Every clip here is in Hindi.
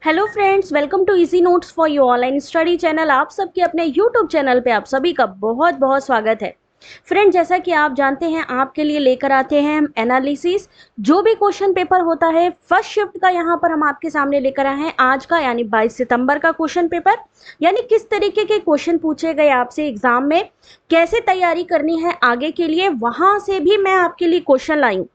Hello friends, welcome to easy notes for you online study channel. आप सबके अपने यूट्यूब चैनल पे आप सभी का बहुत बहुत स्वागत है। फ्रेंड, जैसा कि आप जानते हैं, आपके लिए लेकर आते हैं हम एनालिसिस। जो भी क्वेश्चन पेपर होता है फर्स्ट शिफ्ट का, यहाँ पर हम आपके सामने लेकर आए हैं आज का यानी 22 सितंबर का क्वेश्चन पेपर। यानी किस तरीके के क्वेश्चन पूछे गए आपसे एग्जाम में, कैसे तैयारी करनी है आगे के लिए, वहां से भी मैं आपके लिए क्वेश्चन लाई हूँ।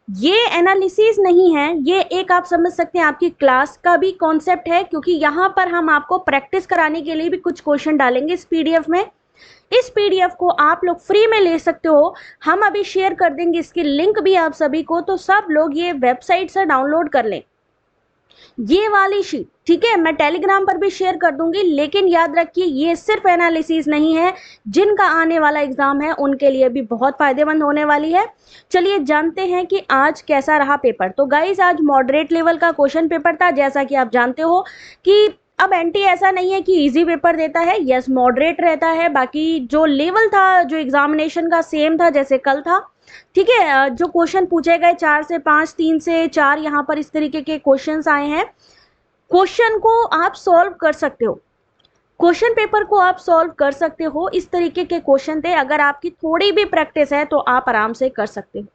ये एनालिसिस नहीं है, ये एक आप समझ सकते हैं आपकी क्लास का भी कॉन्सेप्ट है, क्योंकि यहाँ पर हम आपको प्रैक्टिस कराने के लिए भी कुछ क्वेश्चन डालेंगे इस पीडीएफ में। इस पीडीएफ को आप लोग फ्री में ले सकते हो। हम अभी शेयर कर देंगे इसकी लिंक भी आप सभी को, तो सब लोग ये वेबसाइट से डाउनलोड कर लें ये वाली शीट। ठीक है, मैं टेलीग्राम पर भी शेयर कर दूंगी, लेकिन याद रखिए ये सिर्फ एनालिसिस नहीं है, जिनका आने वाला एग्जाम है उनके लिए भी बहुत फायदेमंद होने वाली है। चलिए जानते हैं कि आज कैसा रहा पेपर। तो गाइस, आज मॉडरेट लेवल का क्वेश्चन पेपर था। जैसा कि आप जानते हो कि अब एनटी ऐसा नहीं है कि इजी पेपर देता है, यस मॉडरेट रहता है। बाकी जो लेवल था जो एग्जामिनेशन का सेम था जैसे कल था। ठीक है, जो क्वेश्चन पूछे गए 4 से 5, 3 से 4, यहाँ पर इस तरीके के क्वेश्चंस आए हैं। क्वेश्चन को आप सॉल्व कर सकते हो, क्वेश्चन पेपर को आप सॉल्व कर सकते हो। इस तरीके के क्वेश्चन थे, अगर आपकी थोड़ी भी प्रैक्टिस है तो आप आराम से कर सकते हो।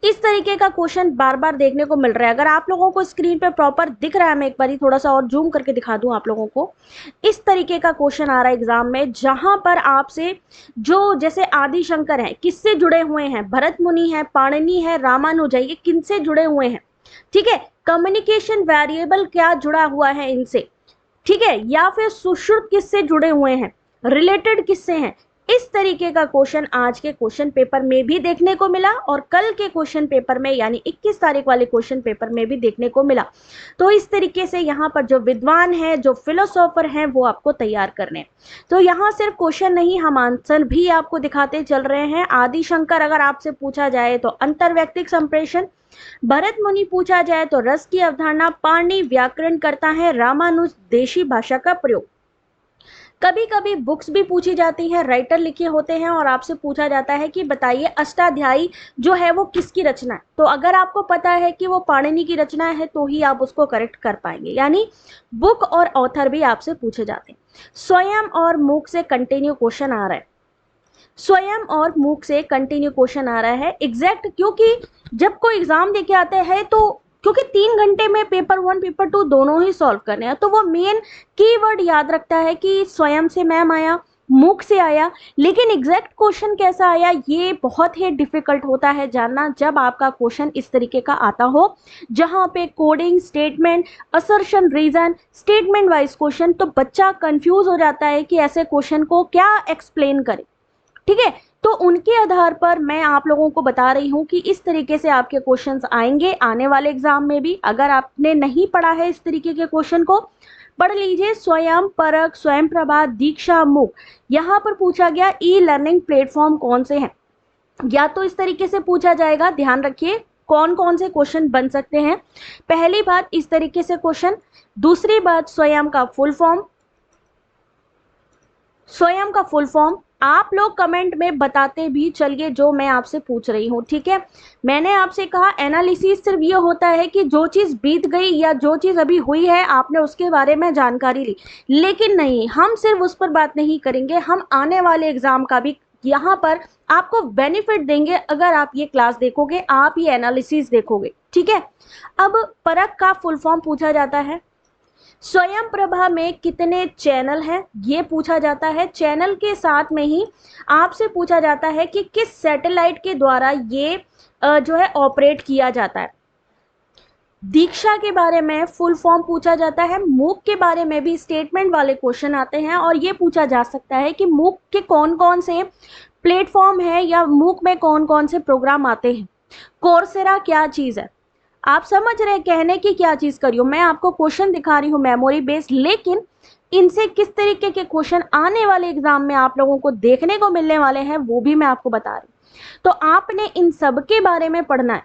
इस तरीके का क्वेश्चन बार बार देखने को मिल रहा है। अगर आप लोगों को स्क्रीन पे प्रॉपर दिख रहा है, मैं एक बार थोड़ा सा और जूम करके दिखा दूं आप लोगों को। इस तरीके का क्वेश्चन आ रहा है एग्जाम में, जहां पर आपसे जो जैसे आदि शंकर है किससे जुड़े हुए हैं, भरत मुनि है, पाणिनि है, रामानुज है, ये किनसे जुड़े हुए हैं। ठीक है, कम्युनिकेशन वेरिएबल क्या जुड़ा हुआ है इनसे। ठीक है, या फिर सुश्रुत किससे जुड़े हुए हैं, रिलेटेड किससे हैं। इस तरीके का क्वेश्चन आज के क्वेश्चन पेपर में भी देखने को मिला और कल के क्वेश्चन पेपर में यानी 21 तारीख वाले क्वेश्चन पेपर में भी देखने को मिला। तो इस तरीके से यहाँ पर जो विद्वान है, जो फिलोसोफर हैं, वो आपको तैयार करने। तो यहाँ सिर्फ क्वेश्चन नहीं, हम आंसर भी आपको दिखाते चल रहे हैं। आदि शंकर अगर आपसे पूछा जाए तो अंतर्वैयक्तिक संप्रेषण, भरत मुनि पूछा जाए तो रस की अवधारणा, पाणिनि व्याकरण करता है, रामानुज देशी भाषा का प्रयोग। कभी कभी बुक्स भी पूछी जाती हैं, राइटर लिखे होते हैं और आपसे पूछा जाता है कि बताइए अष्टाध्यायी जो है वो किसकी रचना है। तो अगर आपको पता है कि वो पाणिनि की रचना है तो ही आप उसको करेक्ट कर पाएंगे। यानी बुक और ऑथर भी आपसे पूछे जाते हैं। स्वयं और मूक से कंटिन्यू क्वेश्चन आ रहा है, स्वयं और मूक से कंटिन्यू क्वेश्चन आ रहा है एग्जैक्ट, क्योंकि जब कोई एग्जाम देके आते हैं तो क्योंकि 3 घंटे में पेपर 1 पेपर 2 दोनों ही सॉल्व करने हैं, तो वो मेन कीवर्ड याद रखता है कि स्वयं से मैम आया, मूक से आया, लेकिन एग्जैक्ट क्वेश्चन कैसा आया ये बहुत ही डिफिकल्ट होता है जानना जब आपका क्वेश्चन इस तरीके का आता हो, जहां पे coding, statement, assertion, reason, statement wise question, तो बच्चा कंफ्यूज हो जाता है कि ऐसे क्वेश्चन को क्या एक्सप्लेन करे। ठीक है, तो उनके आधार पर मैं आप लोगों को बता रही हूं कि इस तरीके से आपके क्वेश्चंस आएंगे आने वाले एग्जाम में भी। अगर आपने नहीं पढ़ा है इस तरीके के क्वेश्चन को, पढ़ लीजिए। स्वयं, परक, स्वयं प्रभा, दीक्षा, मूक, यहां पर पूछा गया ई लर्निंग प्लेटफॉर्म कौन से हैं। या तो इस तरीके से पूछा जाएगा, ध्यान रखिए कौन कौन से क्वेश्चन बन सकते हैं। पहली बात इस तरीके से क्वेश्चन, दूसरी बात स्वयं का फुल फॉर्म, स्वयं का फुल फॉर्म आप लोग कमेंट में बताते भी चलिए जो मैं आपसे पूछ रही हूँ। ठीक है, मैंने आपसे कहा एनालिसिस सिर्फ ये होता है कि जो चीज बीत गई या जो चीज अभी हुई है आपने उसके बारे में जानकारी ली, लेकिन नहीं, हम सिर्फ उस पर बात नहीं करेंगे, हम आने वाले एग्जाम का भी यहाँ पर आपको बेनिफिट देंगे अगर आप ये क्लास देखोगे, आप ये एनालिसिस देखोगे। ठीक है, अब परख का फुल फॉर्म पूछा जाता है। स्वयं प्रभा में कितने चैनल हैं ये पूछा जाता है। चैनल के साथ में ही आपसे पूछा जाता है कि किस सैटेलाइट के द्वारा ये जो है ऑपरेट किया जाता है। दीक्षा के बारे में फुल फॉर्म पूछा जाता है। मूक के बारे में भी स्टेटमेंट वाले क्वेश्चन आते हैं और ये पूछा जा सकता है कि मूक के कौन कौन से प्लेटफॉर्म है या मूक में कौन कौन से प्रोग्राम आते हैं। कोर्सेरा क्या चीज है, आप समझ रहे हैं कहने की क्या चीज करियो। मैं आपको क्वेश्चन दिखा रही हूँ मेमोरी बेस्ड, लेकिन इनसे किस तरीके के क्वेश्चन आने वाले एग्जाम में आप लोगों को देखने को मिलने वाले हैं वो भी मैं आपको बता रही हूँ। तो आपने इन सब के बारे में पढ़ना है।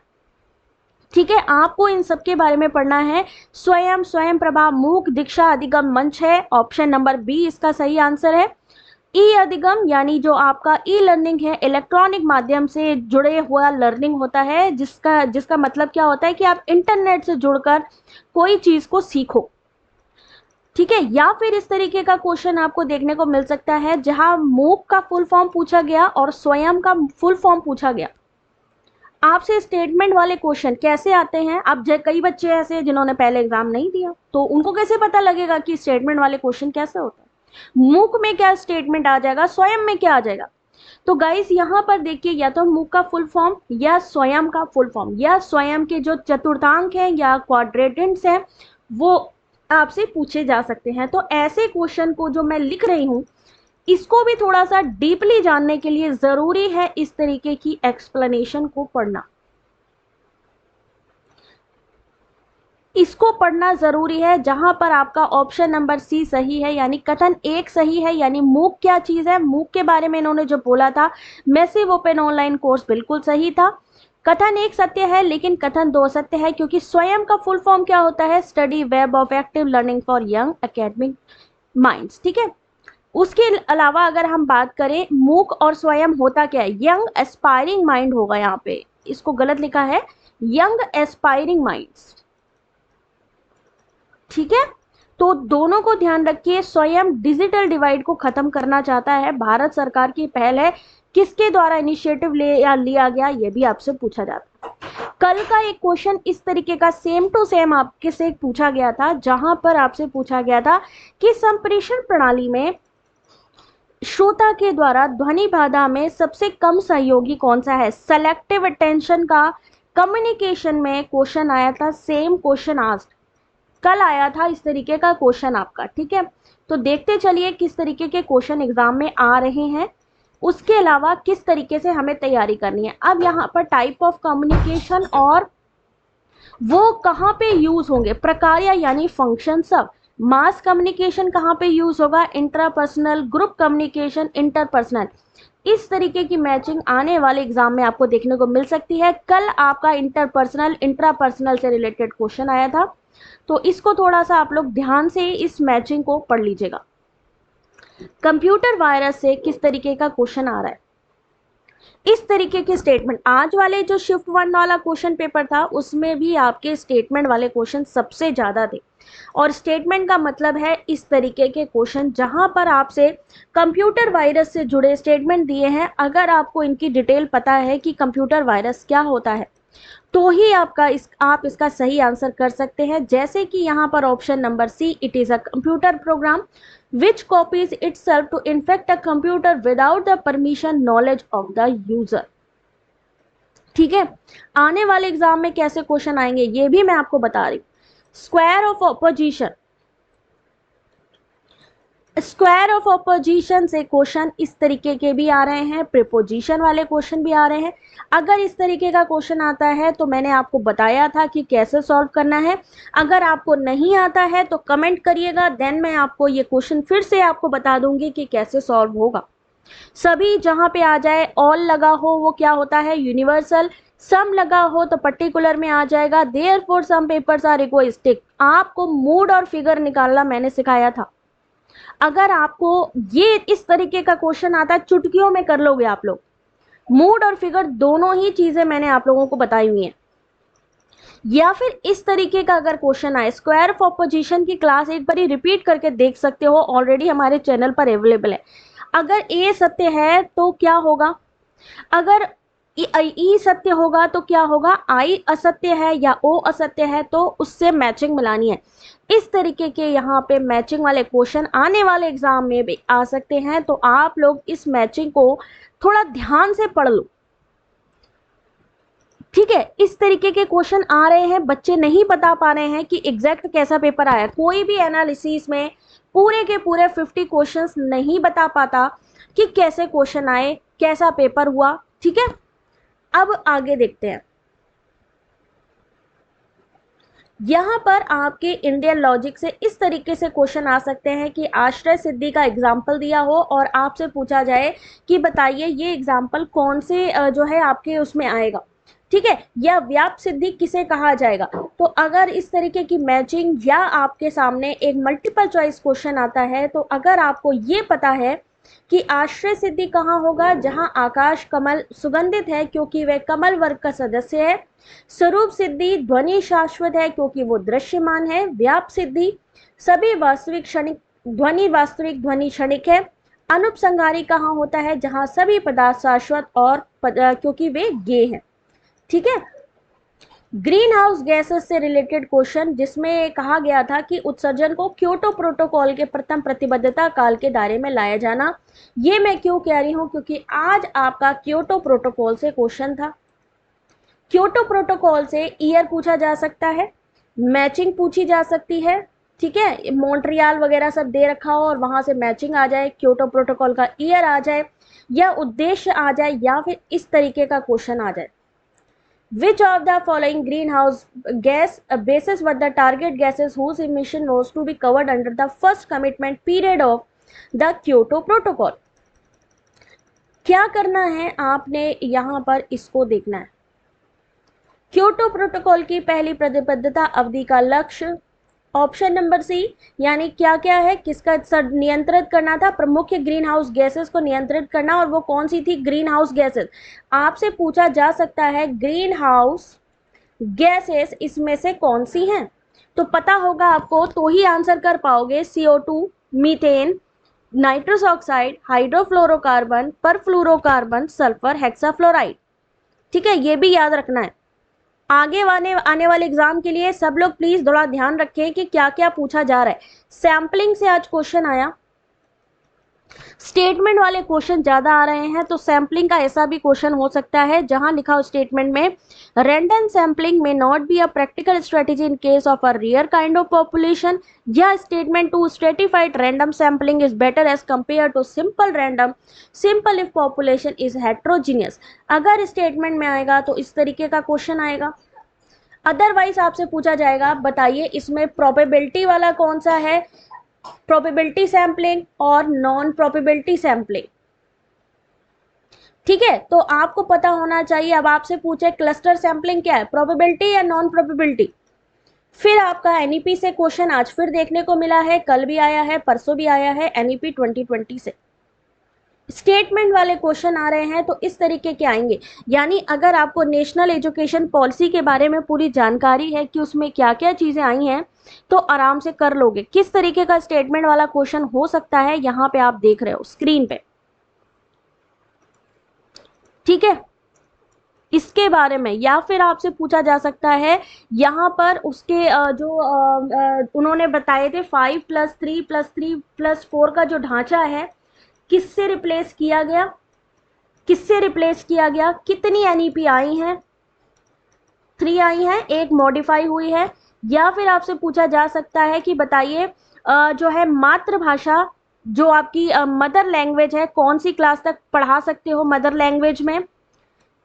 ठीक है, आपको इन सब के बारे में पढ़ना है। स्वयं, स्वयं प्रभा, मूक, दीक्षा, अधिगम, मंच है। ऑप्शन नंबर बी इसका सही आंसर है। ई अधिगम यानी जो आपका ई लर्निंग है, इलेक्ट्रॉनिक माध्यम से जुड़े हुआ लर्निंग होता है, जिसका जिसका मतलब क्या होता है कि आप इंटरनेट से जुड़कर कोई चीज को सीखो। ठीक है, या फिर इस तरीके का क्वेश्चन आपको देखने को मिल सकता है जहां मूक का फुल फॉर्म पूछा गया और स्वयं का फुल फॉर्म पूछा गया। आपसे स्टेटमेंट वाले क्वेश्चन कैसे आते हैं? अब कई बच्चे ऐसे हैं जिन्होंने पहले एग्जाम नहीं दिया, तो उनको कैसे पता लगेगा कि स्टेटमेंट वाले क्वेश्चन कैसे होते हैं, मूक में क्या स्टेटमेंट आ जाएगा, स्वयं में क्या आ जाएगा। तो गाइस यहाँ पर देखिए, या तो मूक का फुल फॉर्म या स्वयं का फुल फॉर्म या स्वयं के जो चतुर्थांक हैं या क्वाड्रेंट्स हैं वो आपसे पूछे जा सकते हैं। तो ऐसे क्वेश्चन को जो मैं लिख रही हूँ इसको भी थोड़ा सा डीपली जानने के लिए जरूरी है इस तरीके की एक्सप्लेनेशन को पढ़ना। इसको पढ़ना जरूरी है, जहां पर आपका ऑप्शन नंबर सी सही है, यानी कथन एक सही है। यानी मूक क्या चीज है, मूक के बारे में इन्होंने जो बोला था मैसिव ओपन ऑनलाइन कोर्स, बिल्कुल सही था। कथन एक सत्य है लेकिन कथन दो सत्य है, क्योंकि स्वयं का फुल फॉर्म क्या होता है, study web of active learning for young academic minds. ठीक है, उसके अलावा अगर हम बात करें मूक और स्वयं होता क्या है, यंग एस्पायरिंग माइंड होगा, यहाँ पे इसको गलत लिखा है, यंग एस्पायरिंग माइंड्स। ठीक है, तो दोनों को ध्यान रखिए। स्वयं डिजिटल डिवाइड को खत्म करना चाहता है, भारत सरकार की पहल है, किसके द्वारा इनिशिएटिव लिया गया, ये भी आपसे पूछा जाता है। कल का एक क्वेश्चन इस तरीके का सेम टू सेम आपके से पूछा गया था, जहां पर आपसे पूछा गया था कि संप्रेषण प्रणाली में श्रोता के द्वारा ध्वनि बाधा में सबसे कम सहयोगी कौन सा है। सेलेक्टिव अटेंशन का कम्युनिकेशन में क्वेश्चन आया था, सेम क्वेश्चन आज कल आया था इस तरीके का क्वेश्चन आपका। ठीक है, तो देखते चलिए किस तरीके के क्वेश्चन एग्जाम में आ रहे हैं, उसके अलावा किस तरीके से हमें तैयारी करनी है। अब यहाँ पर टाइप ऑफ कम्युनिकेशन और वो कहाँ पे यूज होंगे, प्रकार यानी फंक्शन सब। मास कम्युनिकेशन कहाँ पे यूज होगा, इंट्रापर्सनल, ग्रुप कम्युनिकेशन, इंटरपर्सनल। इस तरीके की मैचिंग आने वाले एग्जाम में आपको देखने को मिल सकती है। कल आपका इंटरपर्सनल इंट्रापर्सनल से रिलेटेड क्वेश्चन आया था, तो इसको थोड़ा सा आप लोग ध्यान से इस मैचिंग को पढ़ लीजिएगा। कंप्यूटर वायरस से किस तरीके का क्वेश्चन आ रहा है, इस तरीके के स्टेटमेंट। आज वाले जो शिफ्ट 1 वाला क्वेश्चन पेपर था उसमें भी आपके स्टेटमेंट वाले क्वेश्चन सबसे ज्यादा थे, और स्टेटमेंट का मतलब है इस तरीके के क्वेश्चन जहां पर आपसे कंप्यूटर वायरस से जुड़े स्टेटमेंट दिए हैं। अगर आपको इनकी डिटेल पता है कि कंप्यूटर वायरस क्या होता है तो ही आप इसका सही आंसर कर सकते हैं। जैसे कि यहाँ पर option number C, it is a computer program which copies itself to infect a computer without the permission knowledge of the user. ठीक है, आने वाले एग्जाम में कैसे क्वेश्चन आएंगे ये भी मैं आपको बता रही हूँ। Square of opposition, square of opposition से क्वेश्चन इस तरीके के भी आ रहे हैं, प्रीपोजिशन वाले क्वेश्चन भी आ रहे हैं। अगर इस तरीके का क्वेश्चन आता है तो मैंने आपको बताया था कि कैसे सॉल्व करना है। अगर आपको नहीं आता है तो कमेंट करिएगा, देन मैं आपको ये क्वेश्चन फिर से आपको बता दूंगी कि कैसे सॉल्व होगा। सभी जहां पे आ जाए, ऑल लगा हो वो क्या होता है, यूनिवर्सल। सम लगा हो तो पर्टिकुलर में आ जाएगा। Therefore some papers are egoistic. आपको मूड और फिगर निकालना मैंने सिखाया था। अगर आपको ये इस तरीके का क्वेश्चन आता है, चुटकियों में कर लोगे आप लोग। मूड और फिगर दोनों ही चीजें मैंने आप लोगों को बताई हुई हैं। या फिर इस तरीके का अगर क्वेश्चन आए, स्क्वायर ऑफ ऑपोजिशन की क्लास एक बार रिपीट करके देख सकते हो, ऑलरेडी हमारे चैनल पर अवेलेबल है। अगर ए सत्य है तो क्या होगा, अगर ई सत्य होगा तो क्या होगा, आई असत्य है या ओ असत्य है तो उससे मैचिंग मिलानी है। इस तरीके के यहाँ पे मैचिंग वाले क्वेश्चन आने वाले एग्जाम में भी आ सकते हैं, तो आप लोग इस मैचिंग को थोड़ा ध्यान से पढ़ लो। ठीक है, इस तरीके के क्वेश्चन आ रहे हैं, बच्चे नहीं बता पा रहे हैं कि एग्जैक्ट कैसा पेपर आया। कोई भी एनालिसिस में पूरे के पूरे 50 क्वेश्चंस नहीं बता पाता कि कैसे क्वेश्चन आए, कैसा पेपर हुआ। ठीक है, अब आगे देखते हैं। यहां पर आपके इंडियन लॉजिक से इस तरीके से क्वेश्चन आ सकते हैं कि आश्रय सिद्धि का एग्जाम्पल दिया हो और आपसे पूछा जाए कि बताइए ये एग्जाम्पल कौन से जो है आपके उसमें आएगा। ठीक है, या व्याप्त सिद्धि किसे कहा जाएगा। तो अगर इस तरीके की मैचिंग या आपके सामने एक मल्टीपल चॉइस क्वेश्चन आता है, तो अगर आपको ये पता है कि आश्रय सिद्धि कहाँ होगा, जहां आकाश कमल सुगंधित है क्योंकि वह कमल वर्ग का सदस्य है। स्वरूप सिद्धि ध्वनि शाश्वत है क्योंकि वो दृश्यमान है। व्याप सिद्धि सभी वास्तविक क्षणिक ध्वनि वास्तविक ध्वनि क्षणिक है। अनुपसंहारी कहाँ होता है, जहां सभी पदार्थ शाश्वत और क्योंकि वे गे हैं। ठीक है। ग्रीन हाउस गैसेस से रिलेटेड क्वेश्चन, जिसमें कहा गया था कि उत्सर्जन को क्योटो प्रोटोकॉल के प्रथम प्रतिबद्धता काल के दायरे में लाया जाना। ये मैं क्यों कह रही हूं, क्योंकि आज आपका क्योटो प्रोटोकॉल से क्वेश्चन था। क्योटो प्रोटोकॉल से ईयर पूछा जा सकता है, मैचिंग पूछी जा सकती है। ठीक है, मॉन्ट्रियल वगैरह सब दे रखा हो और वहां से मैचिंग आ जाए, क्योटो प्रोटोकॉल का ईयर आ जाए, या उद्देश्य आ जाए, या फिर इस तरीके का क्वेश्चन आ जाए। Which of the following greenhouse gas bases were the target gases whose emission was to be covered under the first commitment period of the Kyoto Protocol? क्या करना है आपने यहां पर, इसको देखना है। क्योटो प्रोटोकॉल की पहली प्रतिबद्धता अवधि का लक्ष्य, ऑप्शन नंबर सी, यानी क्या क्या है, किसका नियंत्रित करना था, प्रमुख ग्रीन हाउस गैसेस को नियंत्रित करना, और वो कौन सी थी, ग्रीन हाउस गैसेस। आपसे पूछा जा सकता है ग्रीन हाउस गैसेस इसमें से कौन सी हैं, तो पता होगा आपको तो ही आंसर कर पाओगे। CO2, methane, nitrous oxide, hydrofluorocarbon, perfluorocarbon, sulphur, hexafluoride. ठीक है, ये भी याद रखना है। आगे आने वाले एग्जाम के लिए सब लोग प्लीज थोड़ा ध्यान रखें कि क्या क्या पूछा जा रहा है। सैम्पलिंग से आज क्वेश्चन आया, स्टेटमेंट वाले क्वेश्चन ज्यादा आ रहे हैं, तो सैम्पलिंग का ऐसा भी क्वेश्चन हो सकता है जहां लिखा हो स्टेटमेंट में, रैंडम सैम्पलिंग में not be a practical strategy in case of a rare kind of population, या statement to stratified random sampling is better as compare to simple random simple if population is heterogeneous. अगर स्टेटमेंट में आएगा तो इस तरीके का क्वेश्चन आएगा। अदरवाइज आपसे पूछा जाएगा बताइए इसमें प्रोबेबिलिटी वाला कौन सा है, प्रोबेबिलिटी सैम्पलिंग और नॉन प्रोबेबिलिटी सैम्पलिंग। ठीक है, तो आपको पता होना चाहिए। अब आपसे पूछे क्लस्टर सैम्पलिंग क्या है, प्रोबेबिलिटी या नॉन प्रोबेबिलिटी। फिर आपका एनईपी से क्वेश्चन आज फिर देखने को मिला है, कल भी आया है, परसों भी आया है, एनईपी 2020 से स्टेटमेंट वाले क्वेश्चन आ रहे हैं, तो इस तरीके के आएंगे। यानी अगर आपको नेशनल एजुकेशन पॉलिसी के बारे में पूरी जानकारी है कि उसमें क्या क्या चीजें आई हैं, तो आराम से कर लोगे। किस तरीके का स्टेटमेंट वाला क्वेश्चन हो सकता है, यहां पे आप देख रहे हो स्क्रीन पे। ठीक है, इसके बारे में, या फिर आपसे पूछा जा सकता है यहां पर उसके उन्होंने बताए थे 5+3+3+4 का जो ढांचा है, किससे रिप्लेस किया गया, किससे रिप्लेस किया गया, कितनी एनईपी आई हैं, 3 आई हैं, एक मॉडिफाई हुई है। या फिर आपसे पूछा जा सकता है कि बताइए जो है मातृभाषा, जो आपकी मदर लैंग्वेज है, कौन सी क्लास तक पढ़ा सकते हो मदर लैंग्वेज में।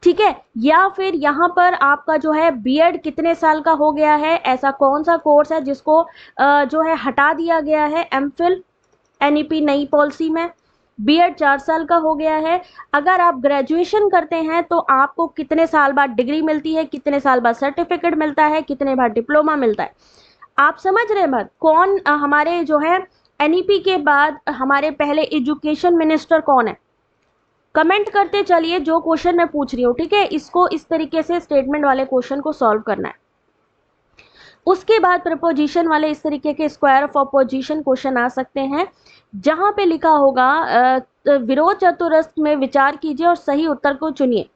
ठीक है, या फिर यहाँ पर आपका जो है बीएड कितने साल का हो गया है, ऐसा कौन सा कोर्स है जिसको जो है हटा दिया गया है एमफिल एनईपी नई पॉलिसी में, बीएड 4 साल का हो गया है। अगर आप ग्रेजुएशन करते हैं तो आपको कितने साल बाद डिग्री मिलती है, कितने साल बाद सर्टिफिकेट मिलता है, कितने बाद डिप्लोमा मिलता है। आप समझ रहे हैं बात, कौन हमारे जो है एनईपी के बाद हमारे पहले एजुकेशन मिनिस्टर कौन है, कमेंट करते चलिए जो क्वेश्चन मैं पूछ रही हूँ। ठीक है, इसको इस तरीके से स्टेटमेंट वाले क्वेश्चन को सॉल्व करना है। उसके बाद प्रपोजिशन वाले इस तरीके के स्क्वायर ऑफ अपोजिशन क्वेश्चन आ सकते हैं, जहां पे लिखा होगा विरोध चतुरस्र में विचार कीजिए और सही उत्तर को चुनिए।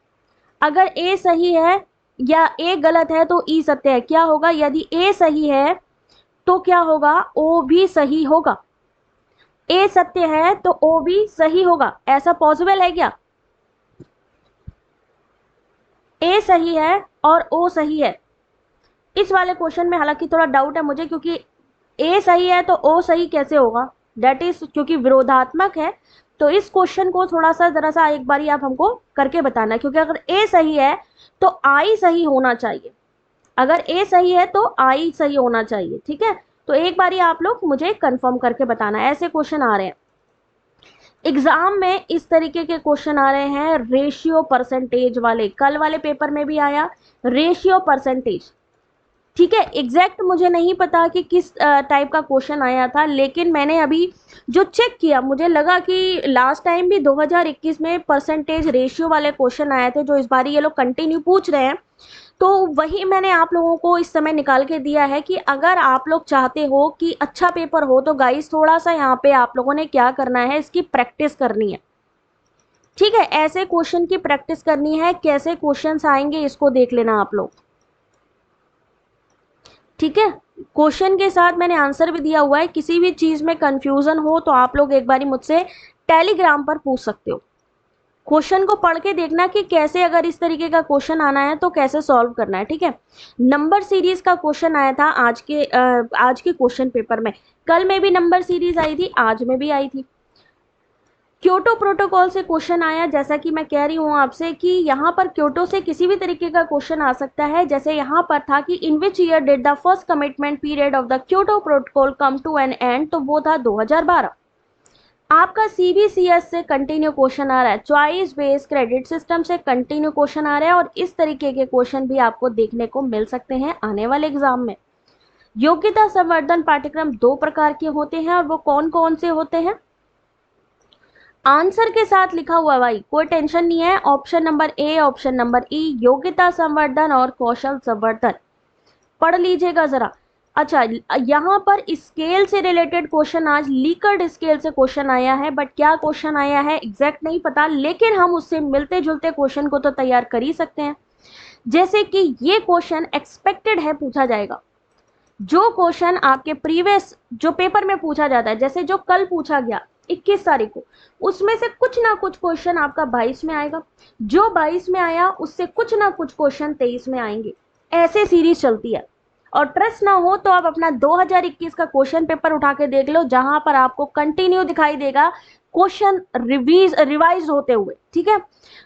अगर ए सही है या ए गलत है तो ई सत्य है। क्या होगा, यदि ए सही है तो क्या होगा, ओ भी सही होगा। ए सत्य है तो ओ भी सही होगा, ऐसा पॉसिबल है क्या। ए सही है और ओ सही है। इस वाले क्वेश्चन में हालांकि थोड़ा डाउट है मुझे, क्योंकि ए सही है तो ओ सही कैसे होगा, दैट इज क्योंकि विरोधात्मक है। तो इस क्वेश्चन को थोड़ा सा जरा सा एक बारी आप हमको करके बताना, क्योंकि अगर ए सही है तो आई सही होना चाहिए, अगर ए सही है तो आई सही होना चाहिए। ठीक है, तो एक बारी आप लोग मुझे कंफर्म करके बताना। ऐसे क्वेश्चन आ रहे हैं एग्जाम में, इस तरीके के क्वेश्चन आ रहे हैं रेशियो परसेंटेज वाले, कल वाले पेपर में भी आया रेशियो परसेंटेज। ठीक है, एग्जैक्ट मुझे नहीं पता कि किस टाइप का क्वेश्चन आया था, लेकिन मैंने अभी जो चेक किया मुझे लगा कि लास्ट टाइम भी 2021 में परसेंटेज रेशियो वाले क्वेश्चन आए थे जो इस बार ये लोग कंटिन्यू पूछ रहे हैं। तो वही मैंने आप लोगों को इस समय निकाल के दिया है कि अगर आप लोग चाहते हो कि अच्छा पेपर हो तो गाइस थोड़ा सा यहाँ पे आप लोगों ने क्या करना है, इसकी प्रैक्टिस करनी है। ठीक है, ऐसे क्वेश्चन की प्रैक्टिस करनी है, कैसे क्वेश्चंस आएंगे इसको देख लेना आप लोग। ठीक है, क्वेश्चन के साथ मैंने आंसर भी दिया हुआ है, किसी भी चीज में कंफ्यूजन हो तो आप लोग एक बारी मुझसे टेलीग्राम पर पूछ सकते हो। क्वेश्चन को पढ़ के देखना कि कैसे, अगर इस तरीके का क्वेश्चन आना है तो कैसे सॉल्व करना है। ठीक है, नंबर सीरीज का क्वेश्चन आया था आज के क्वेश्चन पेपर में। कल में भी नंबर सीरीज आई थी, आज में भी आई थी। क्योटो प्रोटोकॉल से क्वेश्चन आया, जैसा कि मैं कह रही हूँ आपसे कि यहाँ पर क्योटो से किसी भी तरीके का क्वेश्चन आ सकता है। जैसे यहाँ पर था कि in which year did the first commitment period of the Kyoto protocol come to an end, तो वो था 2012। आपका सीबीसीएस से कंटिन्यू क्वेश्चन आ रहा है, चॉइस बेस्ड क्रेडिट सिस्टम से कंटिन्यू क्वेश्चन आ रहा है, और इस तरीके के क्वेश्चन भी आपको देखने को मिल सकते हैं आने वाले एग्जाम में। योग्यता संवर्धन पाठ्यक्रम दो प्रकार के होते हैं, और वो कौन कौन से होते हैं, आंसर के साथ लिखा हुआ भाई, कोई टेंशन नहीं है। Option number A, option number ई, योग्यता संवर्धन और कौशल संवर्धन, पढ़ लीजिएगा जरा। अच्छा, यहाँ पर स्केल से रिलेटेड क्वेश्चन, आज लीकर्ट स्केल से क्वेश्चन आया है, बट क्या क्वेश्चन आया है एग्जैक्ट नहीं पता, लेकिन हम उससे मिलते जुलते क्वेश्चन को तो तैयार कर ही सकते हैं। जैसे कि ये क्वेश्चन एक्सपेक्टेड है पूछा जाएगा, जो क्वेश्चन आपके प्रीवियस जो पेपर में पूछा जाता है, जैसे जो कल पूछा गया 21 तारीख को, उसमें से कुछ ना कुछ क्वेश्चन आपका 22 में आएगा, जो 22 में आया उससे कुछ ना कुछ क्वेश्चन 23 में आएंगे, ऐसे सीरीज चलती है। और ट्रस्ट ना हो तो आप अपना 2021 का क्वेश्चन पेपर उठा के देख लो, जहां पर आपको कंटिन्यू दिखाई देगा क्वेश्चन रिवाइज होते हुए। ठीक है,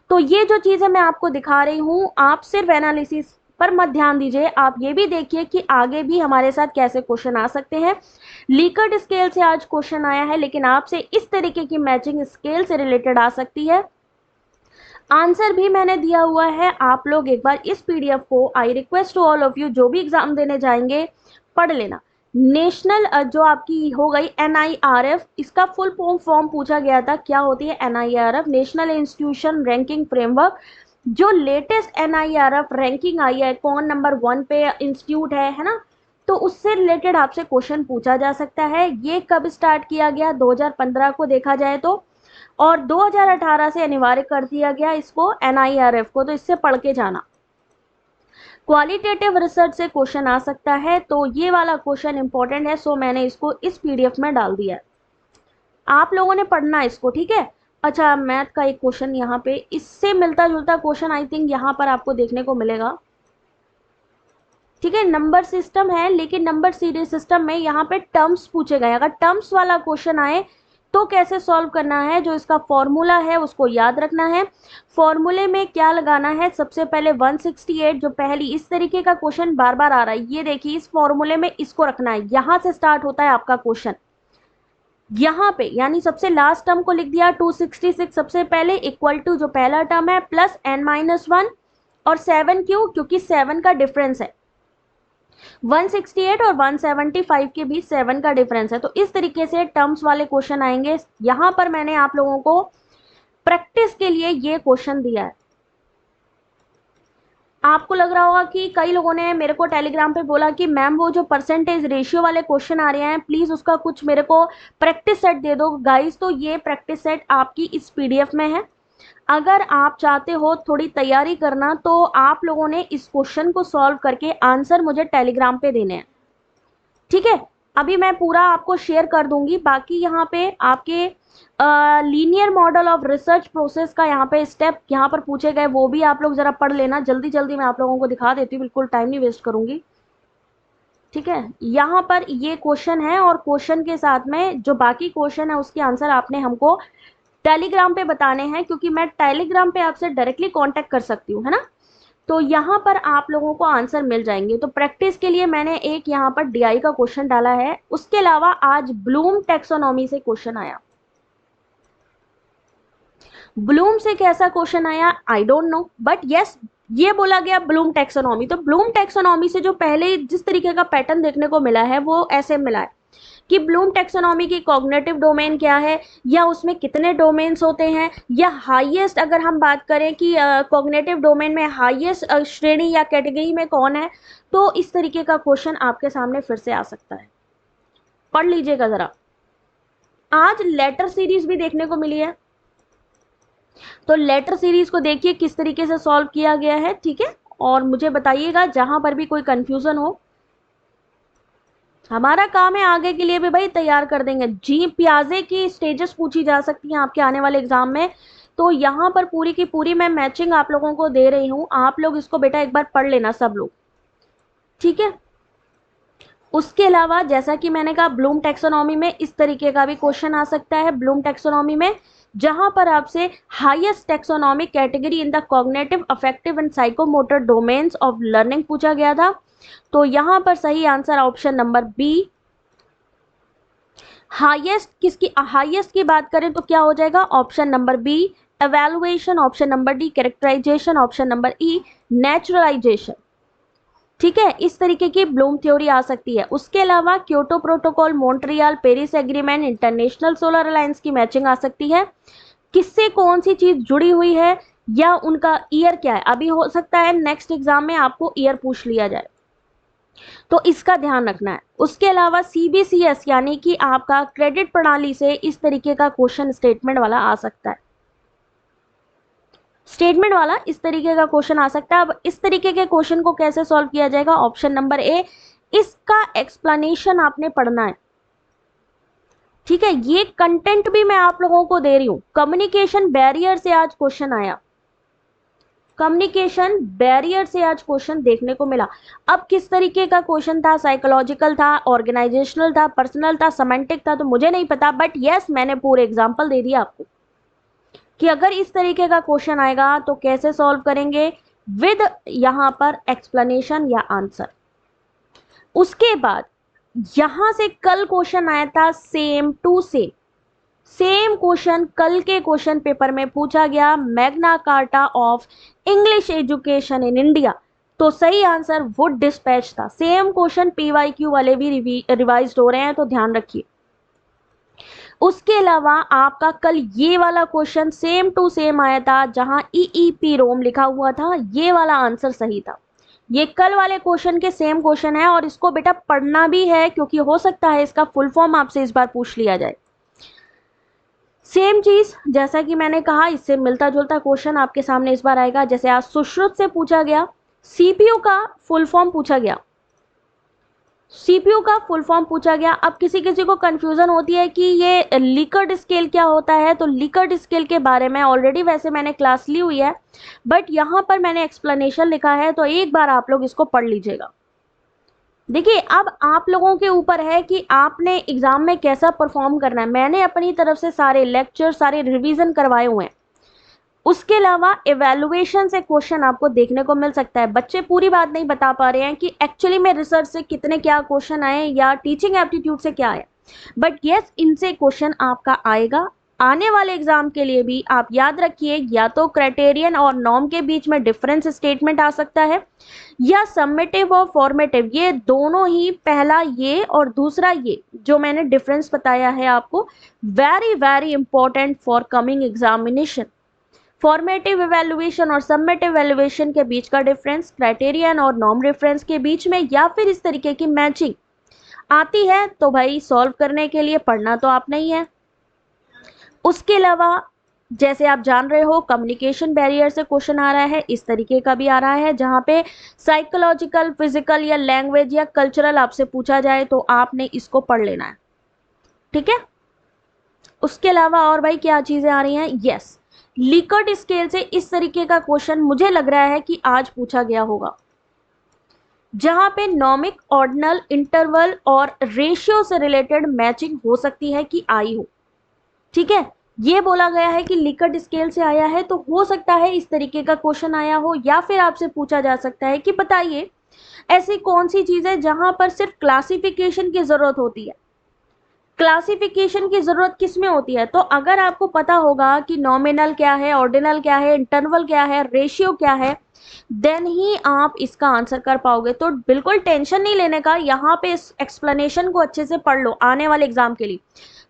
तो ये जो चीजें मैं आपको दिखा रही हूं, आप सिर्फ एनालिसिस पर मत ध्यान दीजिए, आप ये भी देखिए कि आगे भी हमारे साथ कैसे क्वेश्चन आ सकते हैं। लीकर्ट स्केल से आज क्वेश्चन आया है, लेकिन आपसे इस तरीके की मैचिंग स्केल से रिलेटेड आ सकती है। आंसर भी मैंने दिया हुआ है, आप लोग एक बार इस पीडीएफ को, I request to all of you, जो भी एग्जाम देने जाएंगे पढ़ लेना। नेशनल जो आपकी हो गई एनआईआरएफ, इसका फुल फॉर्म पूछा गया था, क्या होती है NIRF, national institution ranking framework. जो लेटेस्ट एनआईआरएफ रैंकिंग आई है, कौन नंबर 1 पे इंस्टीट्यूट है ना, तो उससे रिलेटेड आपसे क्वेश्चन पूछा जा सकता है। ये कब स्टार्ट किया गया, 2015 को देखा जाए तो, और 2018 से अनिवार्य कर दिया गया इसको एनआईआरएफ को, तो इससे पढ़ के जाना। क्वालिटेटिव रिसर्च से क्वेश्चन आ सकता है, तो ये वाला क्वेश्चन इंपॉर्टेंट है, सो मैंने इसको इस पीडीएफ में डाल दिया है, आप लोगों ने पढ़ना है इसको। ठीक है, अच्छा, मैथ का एक क्वेश्चन यहाँ पे इससे मिलता जुलता क्वेश्चन आई थिंक यहाँ पर आपको देखने को मिलेगा। ठीक है, नंबर सिस्टम है, लेकिन नंबर सीरीज सिस्टम में यहाँ पे टर्म्स पूछे गए, अगर टर्म्स वाला क्वेश्चन आए तो कैसे सॉल्व करना है, जो इसका फॉर्मूला है उसको याद रखना है। फॉर्मूले में क्या लगाना है, सबसे पहले 168, जो पहली इस तरीके का क्वेश्चन बार बार आ रहा है, ये देखिए इस फॉर्मूले में इसको रखना है, यहां से स्टार्ट होता है आपका क्वेश्चन, यहाँ पे यानी सबसे लास्ट टर्म को लिख दिया 266 सबसे पहले, इक्वल टू जो पहला टर्म है प्लस n-1, और 7 क्यों, क्योंकि 7 का डिफरेंस है, 168 और 175 के बीच 7 का डिफरेंस है। तो इस तरीके से टर्म्स वाले क्वेश्चन आएंगे। यहां पर मैंने आप लोगों को प्रैक्टिस के लिए ये क्वेश्चन दिया है। आपको लग रहा होगा कि कई लोगों ने मेरे को टेलीग्राम पे बोला कि मैम वो जो परसेंटेज रेशियो वाले क्वेश्चन आ रहे हैं, प्लीज उसका कुछ मेरे को प्रैक्टिस सेट दे दो। गाइस, तो ये प्रैक्टिस सेट आपकी इस पीडीएफ में है, अगर आप चाहते हो थोड़ी तैयारी करना तो आप लोगों ने इस क्वेश्चन को सॉल्व करके आंसर मुझे टेलीग्राम पे देने हैं। ठीक है, अभी मैं पूरा आपको शेयर कर दूंगी, बाकी यहाँ पे आपके linear model of research process का यहाँ पे स्टेप यहाँ पर पूछे गए, वो भी आप लोग जरा पढ़ लेना। जल्दी जल्दी मैं आप लोगों को दिखा देती हूँ, बिल्कुल टाइम नहीं वेस्ट करूंगी। ठीक है, यहाँ पर ये क्वेश्चन है, और क्वेश्चन के साथ में जो बाकी क्वेश्चन है उसके आंसर आपने हमको टेलीग्राम पे बताने हैं, क्योंकि मैं टेलीग्राम पे आपसे डायरेक्टली कांटेक्ट कर सकती हूँ, है ना, तो यहाँ पर आप लोगों को आंसर मिल जाएंगे। तो प्रैक्टिस के लिए मैंने एक यहाँ पर डीआई का क्वेश्चन डाला है, उसके अलावा आज ब्लूम टेक्सोनॉमी से क्वेश्चन आया। ब्लूम से कैसा क्वेश्चन आया I don't know, but yes ये बोला गया ब्लूम टैक्सोनॉमी। तो ब्लूम टैक्सोनॉमी से जो पहले जिस तरीके का पैटर्न देखने को मिला है वो ऐसे मिला है कि ब्लूम टैक्सोनॉमी की कॉग्निटिव डोमेन क्या है, या उसमें कितने डोमेन्स होते हैं, या हाईएस्ट अगर हम बात करें कि कॉग्निटिव डोमेन में हाईएस्ट श्रेणी या कैटेगरी में कौन है, तो इस तरीके का क्वेश्चन आपके सामने फिर से आ सकता है। पढ़ लीजिएगा जरा। आज लेटर सीरीज भी देखने को मिली है, तो लेटर सीरीज को देखिए किस तरीके से सॉल्व किया गया है, ठीक है। और मुझे बताइएगा जहां पर भी कोई कंफ्यूजन हो। हमारा काम है आगे के लिए भी भाई तैयार कर देंगे। जी पियाजे की स्टेजेस पूछी जा सकती हैं आपके आने वाले एग्जाम में, तो यहाँ पर पूरी की पूरी मैं मैचिंग आप लोगों को दे रही हूँ, आप लोग इसको बेटा एक बार पढ़ लेना सब लोग, ठीक है। उसके अलावा जैसा कि मैंने कहा ब्लूम टैक्सोनॉमी में इस तरीके का भी क्वेश्चन आ सकता है। ब्लूम टैक्सोनॉमी में जहां पर आपसे highest taxonomic category in the cognitive affective and psychomotor domains of learning पूछा गया था, तो यहां पर सही answer option number B. Highest किसकी, हाईएस्ट की बात करें तो क्या हो जाएगा, option number B evaluation, option number D characterisation, option number E naturalisation, ठीक है। इस तरीके की ब्लूम थ्योरी आ सकती है। उसके अलावा Kyoto protocol, Montreal, Paris agreement, international solar alliance की मैचिंग आ सकती है। किससे कौन सी चीज जुड़ी हुई है या उनका ईयर क्या है, अभी हो सकता है नेक्स्ट एग्जाम में आपको ईयर पूछ लिया जाए, तो इसका ध्यान रखना है। उसके अलावा सीबीसीएस यानी कि आपका क्रेडिट प्रणाली से इस तरीके का क्वेश्चन स्टेटमेंट वाला आ सकता है, स्टेटमेंट वाला इस तरीके का क्वेश्चन आ सकता है। अब इस तरीके के क्वेश्चन को कैसे सॉल्व किया जाएगा, ऑप्शन नंबर ए, इसका एक्सप्लेनेशन आपने पढ़ना है, ठीक है। ये कंटेंट भी मैं आप लोगों को दे रही हूं। कम्युनिकेशन बैरियर से आज क्वेश्चन आया, कम्युनिकेशन बैरियर से आज क्वेश्चन देखने को मिला। अब किस तरीके का क्वेश्चन था, साइकोलॉजिकल था, ऑर्गेनाइजेशनल था, पर्सनल था, सेमेंटिक था, तो मुझे नहीं पता, बट यस मैंने पूरे एग्जाम्पल दे दिया आपको कि अगर इस तरीके का क्वेश्चन आएगा तो कैसे सॉल्व करेंगे, विद यहां पर एक्सप्लेनेशन या आंसर। उसके बाद यहां से कल क्वेश्चन आया था सेम टू सेम क्वेश्चन कल के क्वेश्चन पेपर में पूछा गया, Magna carta of English education in India, तो सही आंसर वुड डिस्पैच था। सेम क्वेश्चन पीवाईक्यू वाले भी रिवाइज हो रहे हैं, तो ध्यान रखिए। उसके अलावा आपका कल ये वाला क्वेश्चन सेम टू सेम आया था, जहां ईईपी रोम लिखा हुआ था, ये वाला आंसर सही था। ये कल वाले क्वेश्चन के सेम क्वेश्चन है, और इसको बेटा पढ़ना भी है क्योंकि हो सकता है इसका फुल फॉर्म आपसे इस बार पूछ लिया जाए। सेम चीज जैसा कि मैंने कहा, इससे मिलता जुलता क्वेश्चन आपके सामने इस बार आएगा। जैसे आज सुश्रुत से पूछा गया, सीपीयू का फुल फॉर्म पूछा गया, सीपीयू का फुल फॉर्म पूछा गया। अब किसी किसी को कंफ्यूजन होती है कि ये लिकर्ट स्केल क्या होता है, तो लिकर्ट स्केल के बारे में ऑलरेडी वैसे मैंने क्लास ली हुई है, बट यहाँ पर मैंने एक्सप्लेनेशन लिखा है, तो एक बार आप लोग इसको पढ़ लीजिएगा। देखिए अब आप लोगों के ऊपर है कि आपने एग्जाम में कैसा परफॉर्म करना है। मैंने अपनी तरफ से सारे लेक्चर, सारे रिवीजन करवाए हुए हैं। उसके अलावा एवेलुएशन से क्वेश्चन आपको देखने को मिल सकता है। बच्चे पूरी बात नहीं बता पा रहे हैं कि एक्चुअली में रिसर्च से कितने क्या क्वेश्चन आए या टीचिंग एप्टीट्यूड से क्या आया, बट यस इनसे क्वेश्चन आपका आएगा। आने वाले एग्जाम के लिए भी आप याद रखिए, या तो क्राइटेरियन और नॉर्म के बीच में डिफरेंस स्टेटमेंट आ सकता है, या समेटिव और फॉर्मेटिव, ये दोनों ही, पहला ये और दूसरा ये जो मैंने डिफरेंस बताया है आपको, very very important for coming examination. Formative evaluation और समेटिव इवैल्यूएशन के बीच का डिफरेंस, क्राइटेरियन और नॉर्म रेफरेंस के बीच में, या फिर इस तरीके की मैचिंग आती है तो भाई सॉल्व करने के लिए पढ़ना तो आप नहीं है। उसके अलावा जैसे आप जान रहे हो कम्युनिकेशन बैरियर से क्वेश्चन आ रहा है, इस तरीके का भी आ रहा है, जहां पे साइकोलॉजिकल, फिजिकल या लैंग्वेज या कल्चरल आपसे पूछा जाए तो आपने इसको पढ़ लेना है, ठीक है। उसके अलावा और भाई क्या चीजें आ रही हैं, यस लिकर्ट स्केल से इस तरीके का क्वेश्चन मुझे लग रहा है कि आज पूछा गया होगा, जहां पे नॉमिक, ऑर्डिनल, इंटरवल और रेशियो से रिलेटेड मैचिंग हो सकती है कि आई हो, ठीक है। ये बोला गया है कि लिकर्ट स्केल से आया है, तो हो सकता है इस तरीके का क्वेश्चन आया हो, या फिर आपसे पूछा जा सकता है कि बताइए ऐसी कौन सी चीज है जहां पर सिर्फ क्लासिफिकेशन की जरूरत होती है, क्लासिफिकेशन की जरूरत किस में होती है? तो अगर आपको पता होगा कि नॉमिनल क्या है, ऑर्डिनल क्या है, इंटरवल क्या है, रेशियो क्या है, देन ही आप इसका आंसर कर पाओगे। तो बिल्कुल टेंशन नहीं लेने का, यहाँ पे इस एक्सप्लेनेशन को अच्छे से पढ़ लो आने वाले एग्जाम के लिए।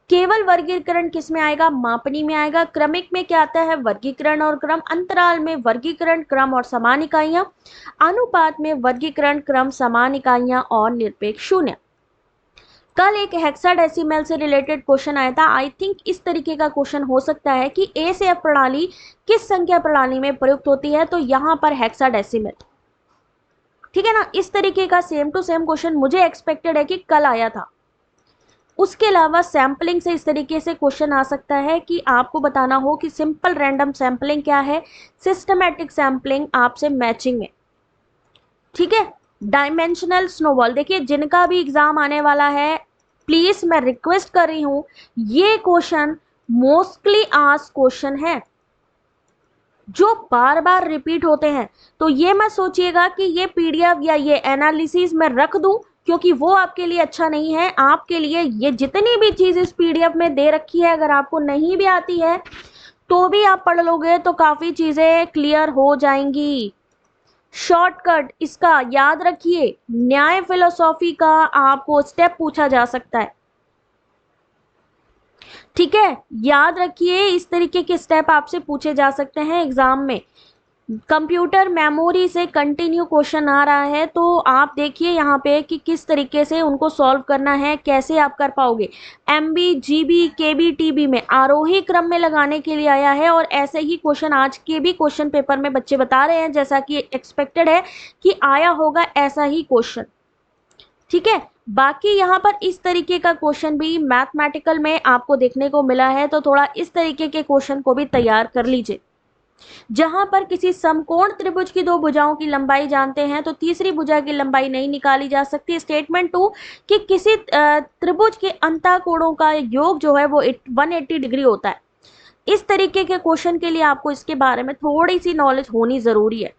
केवल वर्गीकरण किस में आएगा? मापनी में आएगा। क्रमिक में क्या आता है? वर्गीकरण और क्रम। अंतराल में वर्गीकरण, क्रम और समान इकाइयां। अनुपात में वर्गीकरण, क्रम, समान इकाइयां और निरपेक्ष शून्य। कल एक हेक्साडेसिमल से रिलेटेड क्वेश्चन आया था। आई थिंक इस तरीके का क्वेश्चन हो सकता है कि ए से एफ प्रणाली किस संख्या प्रणाली में प्रयुक्त होती है? तो यहां पर हेक्साडेसिमल, ठीक है ना। इस तरीके का सेम टू सेम क्वेश्चन मुझे एक्सपेक्टेड है कि कल आया था। उसके अलावा सैंपलिंग से इस तरीके से क्वेश्चन आ सकता है कि आपको बताना हो कि सिंपल रैंडम सैंपलिंग क्या है, सिस्टमैटिक सैंपलिंग आपसे मैचिंग में, ठीक है। डायमेंशनल स्नोबॉल, देखिए जिनका भी एग्जाम आने वाला है, प्लीज मैं रिक्वेस्ट कर रही हूं, ये क्वेश्चन मोस्टली आस्क्ड क्वेश्चन है जो बार बार रिपीट होते हैं। तो ये मत सोचिएगा कि ये पीडीएफ या ये एनालिसिस मैं रख दूं, क्योंकि वो आपके लिए अच्छा नहीं है। आपके लिए ये जितनी भी चीज इस पीडीएफ में दे रखी है, अगर आपको नहीं भी आती है तो भी आप पढ़ लोगे तो काफी चीजें क्लियर हो जाएंगी। शॉर्टकट इसका याद रखिए, न्याय फिलोसॉफी का आपको स्टेप पूछा जा सकता है, ठीक है। याद रखिए इस तरीके के स्टेप आपसे पूछे जा सकते हैं एग्जाम में। कंप्यूटर मेमोरी से कंटिन्यू क्वेश्चन आ रहा है, तो आप देखिए यहाँ पे कि किस तरीके से उनको सॉल्व करना है, कैसे आप कर पाओगे। एमबी, जीबी, केबी, टीबी में आरोही क्रम में लगाने के लिए आया है, और ऐसे ही क्वेश्चन आज के भी क्वेश्चन पेपर में बच्चे बता रहे हैं, जैसा कि एक्सपेक्टेड है कि आया होगा ऐसा ही क्वेश्चन, ठीक है। बाकी यहाँ पर इस तरीके का क्वेश्चन भी मैथमेटिकल में आपको देखने को मिला है, तो थोड़ा इस तरीके के क्वेश्चन को भी तैयार कर लीजिए। जहां पर किसी समकोण त्रिभुज की दो भुजाओं की लंबाई जानते हैं तो तीसरी भुजा की लंबाई नहीं निकाली जा सकती। स्टेटमेंट 2 कि किसी त्रिभुज के अंतःकोणों का योग जो है वो 180 डिग्री होता है। इस तरीके के क्वेश्चन के लिए आपको इसके बारे में थोड़ी सी नॉलेज होनी जरूरी है।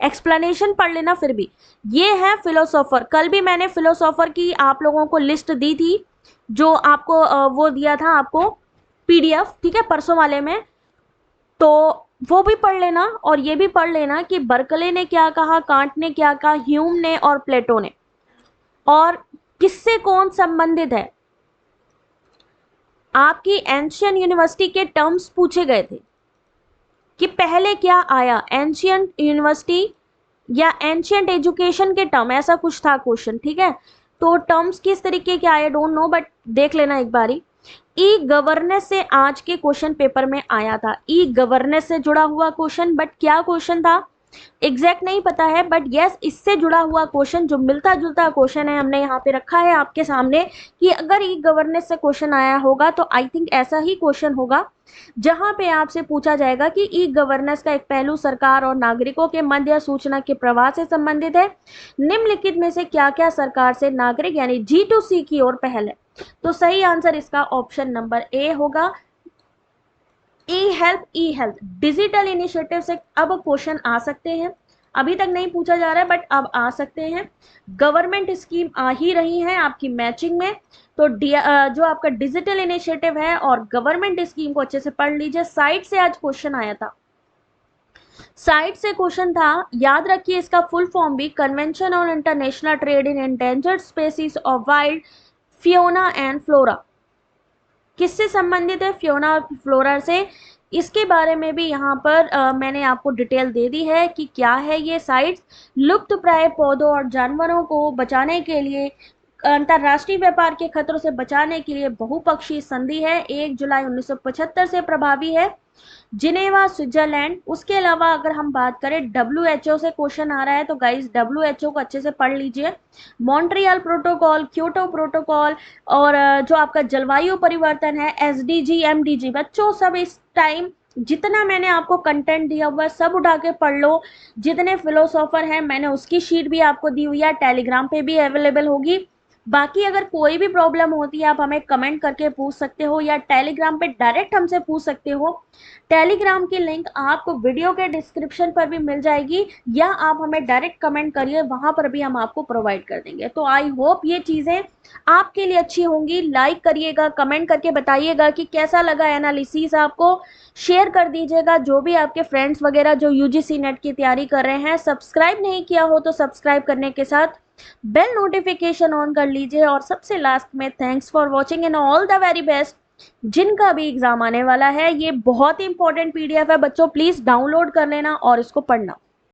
एक्सप्लेनेशन पढ़ लेना फिर भी। ये है फिलोसोफर। कल भी मैंने फिलोसोफर की आप लोगों को लिस्ट दी थी, जो आपको वो दिया था आपको पीडीएफ, ठीक है, परसों वाले में। तो वो भी पढ़ लेना, और ये भी पढ़ लेना कि बर्कले ने क्या कहा, कांट ने क्या कहा, ह्यूम ने और प्लेटो ने, और किससे कौन संबंधित है। आपकी एंशियंट यूनिवर्सिटी के टर्म्स पूछे गए थे कि पहले क्या आया, एंशियंट यूनिवर्सिटी या एंशियंट एजुकेशन के टर्म, ऐसा कुछ था क्वेश्चन, ठीक है। तो टर्म्स किस तरीके के आए डोंट नो, बट देख लेना एक बारी। ई गवर्नेंस से आज के क्वेश्चन पेपर में आया था, ई गवर्नेंस से जुड़ा हुआ क्वेश्चन, बट क्या क्वेश्चन था एग्जैक्ट नहीं पता है, बट यस इससे जुड़ा हुआ क्वेश्चन जो मिलता जुलता क्वेश्चन है हमने यहाँ पे रखा है आपके सामने कि अगर ई गवर्नेंस से क्वेश्चन आया होगा तो आई थिंक ऐसा ही क्वेश्चन होगा, जहां पे आपसे पूछा जाएगा कि ई गवर्नेंस का एक पहलू सरकार और नागरिकों के मध्य सूचना के प्रवाह से संबंधित है। निम्नलिखित में से क्या क्या सरकार से नागरिक यानी G2C की ओर पहल है? तो सही आंसर इसका ऑप्शन नंबर ए होगा। ई हेल्थ डिजिटल इनिशिएटिव से अब क्वेश्चन आ सकते हैं, अभी तक नहीं पूछा जा रहा है बट अब आ सकते हैं। गवर्नमेंट स्कीम आ ही रही है आपकी मैचिंग में, तो जो आपका डिजिटल इनिशिएटिव है और गवर्नमेंट स्कीम को अच्छे से पढ़ लीजिए। साइट से आज क्वेश्चन आया था, साइट से क्वेश्चन था, याद रखिए इसका फुल फॉर्म भी, convention on international trade in endangered species of wild Fiona and flora. किससे संबंधित है? फ्योना और फ्लोरा से। इसके बारे में भी यहाँ पर मैंने आपको डिटेल दे दी है कि क्या है ये साइट्स। लुप्त प्राय पौधों और जानवरों को बचाने के लिए, अंतरराष्ट्रीय व्यापार के खतरों से बचाने के लिए बहुपक्षीय संधि है, 1 जुलाई 1975 से प्रभावी है, जिनेवा स्विट्जरलैंड। उसके अलावा अगर हम बात करें WHO से क्वेश्चन आ रहा है, तो गाइस WHO को अच्छे से पढ़ लीजिए। मॉन्ट्रियल प्रोटोकॉल, क्योटो प्रोटोकॉल, और जो आपका जलवायु परिवर्तन है SDG MDG, बच्चों सब इस टाइम जितना मैंने आपको कंटेंट दिया हुआ है सब उठा के पढ़ लो। जितने फिलोसोफर हैं मैंने उसकी शीट भी आपको दी हुई है, टेलीग्राम पे भी अवेलेबल होगी। बाकी अगर कोई भी प्रॉब्लम होती है आप हमें कमेंट करके पूछ सकते हो या टेलीग्राम पे डायरेक्ट हमसे पूछ सकते हो। टेलीग्राम की लिंक आपको वीडियो के डिस्क्रिप्शन पर भी मिल जाएगी या आप हमें डायरेक्ट कमेंट करिए, वहां पर भी हम आपको प्रोवाइड कर देंगे। तो आई होप ये चीजें आपके लिए अच्छी होंगी। लाइक करिएगा, कमेंट करके बताइएगा कि कैसा लगा एनालिसिस आपको। शेयर कर दीजिएगा जो भी आपके फ्रेंड्स वगैरह जो यूजीसी नेट की तैयारी कर रहे हैं। सब्सक्राइब नहीं किया हो तो सब्सक्राइब करने के साथ बेल नोटिफिकेशन ऑन कर लीजिए। और सबसे लास्ट में thanks for watching and all the very best. जिनका भी एग्जाम आने वाला है, ये बहुत ही इंपॉर्टेंट पीडीएफ है बच्चों, प्लीज डाउनलोड कर लेना और इसको पढ़ना।